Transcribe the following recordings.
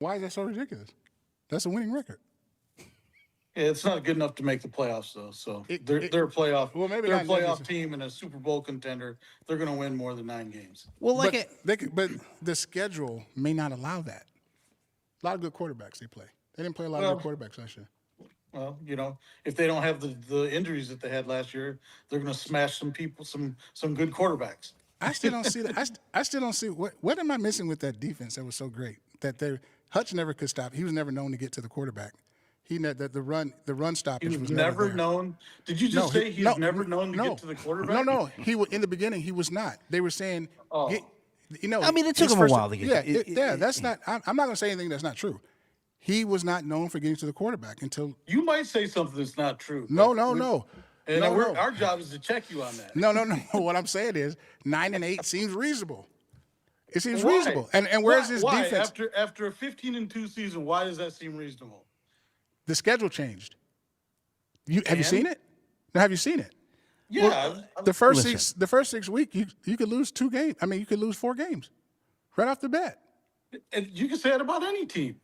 Why is that so ridiculous? That's a winning record. Yeah, it's not good enough to make the playoffs, though. So It- they're it- they're a playoff. well, maybe they're a not playoff necessarily. team and a Super Bowl contender. They're going to win more than 9 games. Well, like But but the schedule may not allow that. A lot of good quarterbacks they play. They didn't play a lot of good quarterbacks last year. Well, if they don't have the injuries that they had last year, they're going to smash some people, some good quarterbers. I still don't see that. I still don't see what am I missing with that defense that was so great that Hutch never could stop. He was never known to get to the quarterback. That the run stoppage He was was never there. known. Did you just say he's never known to get to the quarterback? No. In the beginning he was not. They were saying, Oh. I mean, it took his him a first- while to get. Yeah, that's not. I'm not going to say anything that's not true. He was not known for getting to the quarterback until. You might say something that's not true. No. And No. our job is to check you on that. No. What I'm saying is 9-8 seems reasonable. It seems Why? reasonable. And where's Why? this Why? defense? After a 15-2 season, why does that seem reasonable? The schedule changed. Have you seen it? No, have you seen it? Yeah. The first 6 weeks, you could lose 2 games. I mean, you could lose 4 games right off the bat. And you can say that about any team,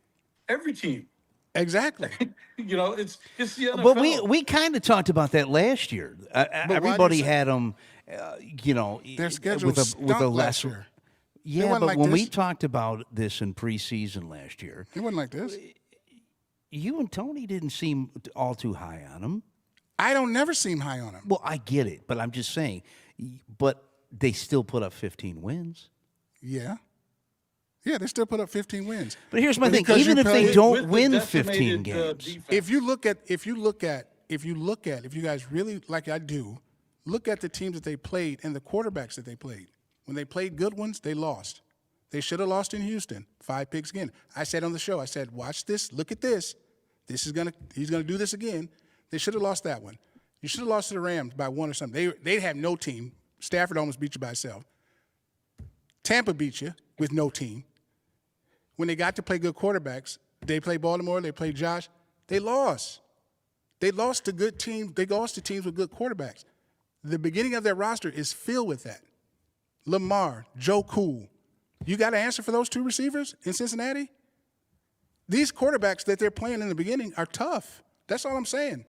every team. Exactly. It's the NFL. But we kind of talked about that last year. Everybody had them, Their schedule with a stunk last lesser. year. Yeah, wasn't but like when we this. talked about this in preseason last year, It wasn't like this. you and Tony didn't seem all too high on him. I don't never seem high on him. Well, I get it, but I'm just saying. But they still put up 15 wins. Yeah. Yeah, they still put up 15 wins. But here's my thing: Because even you if they play- don't With the win decimated, 15 games, defense. If you guys really like I do, look at the teams that they played and the quarterbacks that they played. When they played good ones, they lost. They should have lost in Houston. 5 picks again. I said on the show, I said, watch this, look at this. He's gonna do this again. They should have lost that one. You should have lost to the Rams by 1 or something. They have no team. Stafford almost beat you by itself. Tampa beat you with no team. When they got to play good quarterbacks, they played Baltimore, they played Josh, they lost. They lost to good teams. They lost to teams with good quarterbacks. The beginning of their roster is filled with that. Lamar, Joe Cool. You got to answer for those 2 receivers in Cincinnati? These quarterbacks that they're playing in the beginning are tough. That's all I'm saying.